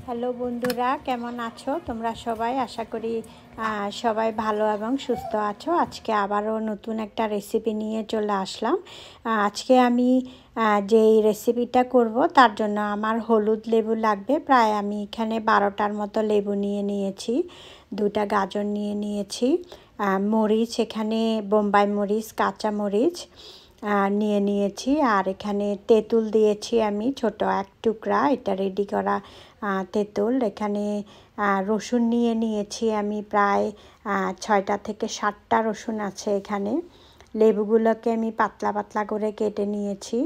Hello বন্ধুরা, কেমন আছো তোমরা সবাই? আশা করি সবাই ভালো এবং সুস্থ আছো। আজকে আবারও নতুন একটা রেসিপি নিয়ে চলে আসলাম। আজকে আমি যেই রেসিপিটা করব তার জন্য আমার হলুদ লেবু লাগবে। প্রায় আমি এখানে 12টার মতো লেবু নিয়ে নিয়েছি, 2টা গাজর নিয়ে নিয়েছি, মরিচ এখানে বোম্বাই মরিচ, কাঁচা মরিচ নিয়ে নিয়েছি, আর এখানে তেঁতুল দিয়েছি আমি ছোট এক টুকরা, এটা রেডি করা তেঁতুল। এখানে রসুন নিয়ে নিয়েছি আমি প্রায় 6টা থেকে 7টা রসুন আছে এখানে। লেবুগুলোকে আমি পাতলা পাতলা করে কেটে নিয়েছি।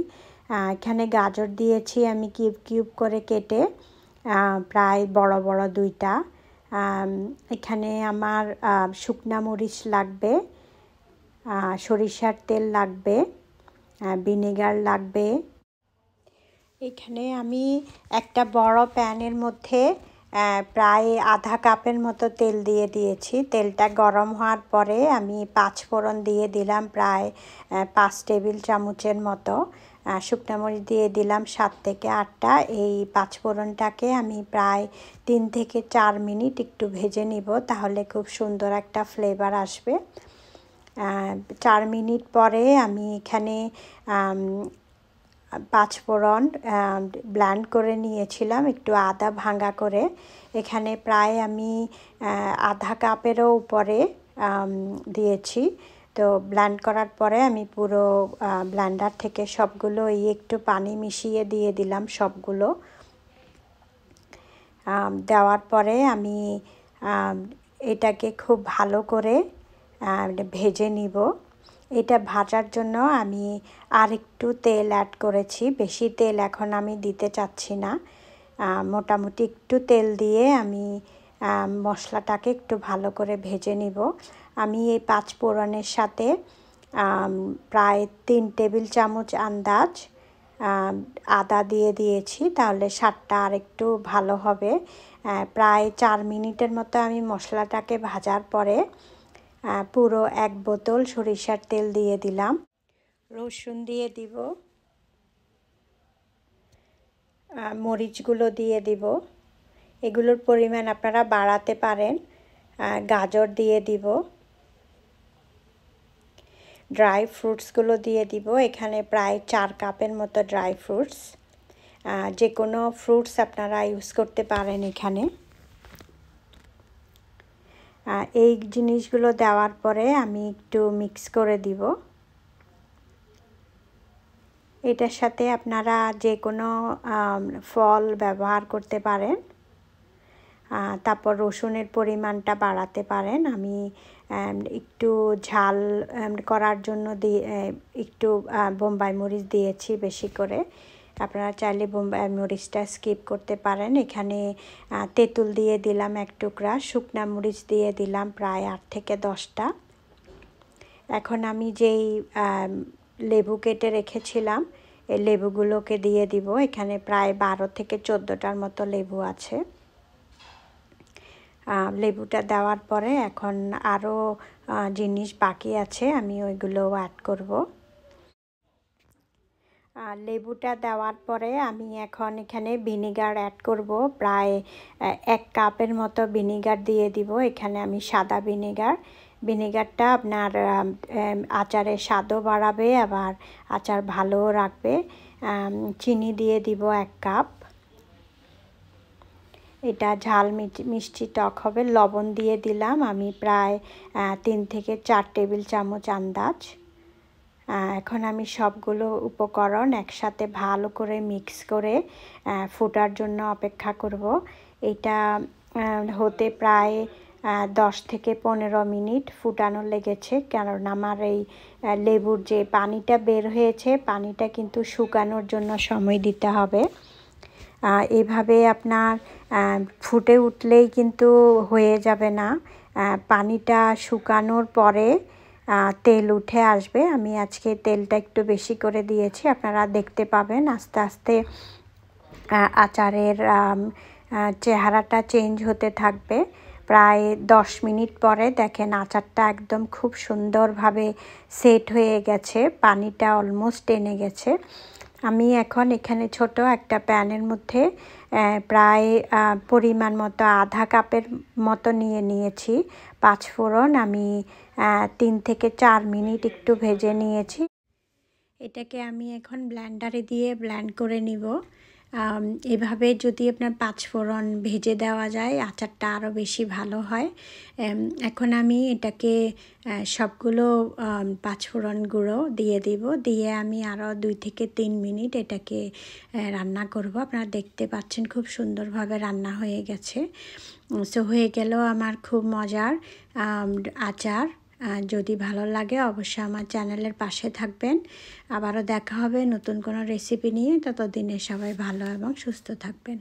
এখানে গাজর দিয়েছি আমি কিউব কিউব করে কেটে, প্রায় বড় বড় 2টা। এখানে আমার শুকনা মরিচ লাগবে, সরিষার তেল লাগবে, ভিনেগার লাগবে। এখানে আমি একটা বড় প্যানের মধ্যে প্রায় আধা কাপের মতো তেল দিয়ে দিয়েছি। তেলটা গরম হওয়ার পরে আমি 5 ফোড়ন দিয়ে দিলাম প্রায় 5 টেবিল চামচের মতো। শুকনো মরিচ দিয়ে দিলাম 7 থেকে 8টা। এই 5 ফোড়নটাকে আমি প্রায় 3 থেকে 4 মিনিট একটু ভেজে নিব, তাহলে খুব সুন্দর একটা ফ্লেভার আসবে। 4 মিনিট পরে আমি এখানে 5 ফোড়ন ব্লেন্ড করে নিয়েছিলাম, একটু আদা ভাঙা করে। এখানে প্রায় আমি আধা কাপেরও উপরে দিয়েছি। তো ব্লেন্ড করার পরে আমি পুরো ব্লেন্ডার থেকে সবগুলো একটু পানি মিশিয়ে দিয়ে দিলাম সবগুলো। দেওয়ার পরে আমি এটাকে খুব ভালো করে ভেজে নিব। এটা ভাজার জন্য আমি আর একটু তেল অ্যাড করেছি, বেশি তেল এখন আমি দিতে চাচ্ছি না। মোটামুটি একটু তেল দিয়ে আমি মশলাটাকে একটু ভালো করে ভেজে নিব। আমি এই 5 ফোড়নের সাথে প্রায় 3 টেবিল চামচ আন্দাজ আদা দিয়ে দিয়েছি, তাহলে স্বাদটা আর একটু ভালো হবে। প্রায় 4 মিনিটের মতো আমি মশলাটাকে ভাজার পরে পুরো 1 বোতল সরিষার তেল দিয়ে দিলাম। রসুন দিয়ে দিব, মরিচগুলো দিয়ে দিব, এগুলোর পরিমাণ আপনারা বাড়াতে পারেন। গাজর দিয়ে দিব, ড্রাই ফ্রুটসগুলো দিয়ে দিব। এখানে প্রায় 4 কাপের মতো ড্রাই ফ্রুটস, যে কোনো ফ্রুটস আপনারা ইউজ করতে পারেন এখানে। এই জিনিসগুলো দেওয়ার পরে আমি একটু মিক্স করে দিব। এটার সাথে আপনারা যে কোনো ফল ব্যবহার করতে পারেন। তারপর রসুনের পরিমাণটা বাড়াতে পারেন। আমি একটু ঝাল করার জন্য একটু বোম্বাই মরিচ দিয়েছি বেশি করে। আপনারা চাইলে বোম্বাই মরিচটা স্কিপ করতে পারেন। এখানে তেঁতুল দিয়ে দিলাম 1 টুকরা, শুকনা মরিচ দিয়ে দিলাম প্রায় 8 থেকে 10টা। এখন আমি যেই লেবু কেটে রেখেছিলাম এই লেবুগুলোকে দিয়ে দিব। এখানে প্রায় 12 থেকে 14টার মতো লেবু আছে। লেবুটা দেওয়ার পরে এখন আরও জিনিস বাকি আছে, আমি ওইগুলো অ্যাড করব। লেবুটা দেওয়ার পরে আমি এখন এখানে ভিনেগার অ্যাড করব, প্রায় 1 কাপের মতো ভিনেগার দিয়ে দিব। এখানে আমি সাদা ভিনেগারটা আপনার আচারের স্বাদও বাড়াবে, আবার আচার ভালোও রাখবে। চিনি দিয়ে দিব 1 কাপ, এটা ঝাল মিষ্টি টক হবে। লবণ দিয়ে দিলাম আমি প্রায় 3 থেকে 4 টেবিল চামচ আন্দাজ। এখন আমি সবগুলো উপকরণ একসাথে ভালো করে মিক্স করে ফোটার জন্য অপেক্ষা করব। এটা হতে প্রায় 10 থেকে 15 মিনিট ফুটানো লেগেছে, কারণ আমার এই লেবুর যে পানিটা বের হয়েছে পানিটা কিন্তু শুকানোর জন্য সময় দিতে হবে। এভাবে আপনার ফুটে উঠলেই কিন্তু হয়ে যাবে না, পানিটা শুকানোর পরে তেল উঠে আসবে। আমি আজকে তেলটা একটু বেশি করে দিয়েছি, আপনারা দেখতে পাবেন আস্তে আস্তে আচারের চেহারাটা চেঞ্জ হতে থাকবে। প্রায় 10 মিনিট পরে দেখেন আচারটা একদম খুব সুন্দরভাবে সেট হয়ে গেছে, পানিটা অলমোস্ট টেনে গেছে। আমি এখন এখানে ছোট একটা প্যানের মধ্যে প্রায় পরিমাণ মতো আধা কাপের মতো নিয়েছি পাঁচফোড়ন। আমি 3 থেকে 4 মিনিট একটু ভেজে নিয়েছি। এটাকে আমি এখন ব্লেন্ডারে দিয়ে ব্লেন্ড করে নিব। এভাবে যদি আপনার পাঁচফোড়ন ভেজে দেওয়া যায় আচারটা আরও বেশি ভালো হয়। এখন আমি এটাকে সবগুলো পাঁচফোড়ন গুঁড়ো দিয়ে দিব, দিয়ে আমি আরও 2 থেকে 3 মিনিট এটাকে রান্না করব। আপনারা দেখতে পাচ্ছেন খুব সুন্দরভাবে রান্না হয়ে গেছে। সো হয়ে গেল আমার খুব মজার আচার। যদি ভালো লাগে অবশ্যই আমার চ্যানেলের পাশে থাকবেন। আবারও দেখা হবে নতুন কোনো রেসিপি নিয়ে। ততদিনে সবাই ভালো এবং সুস্থ থাকবেন।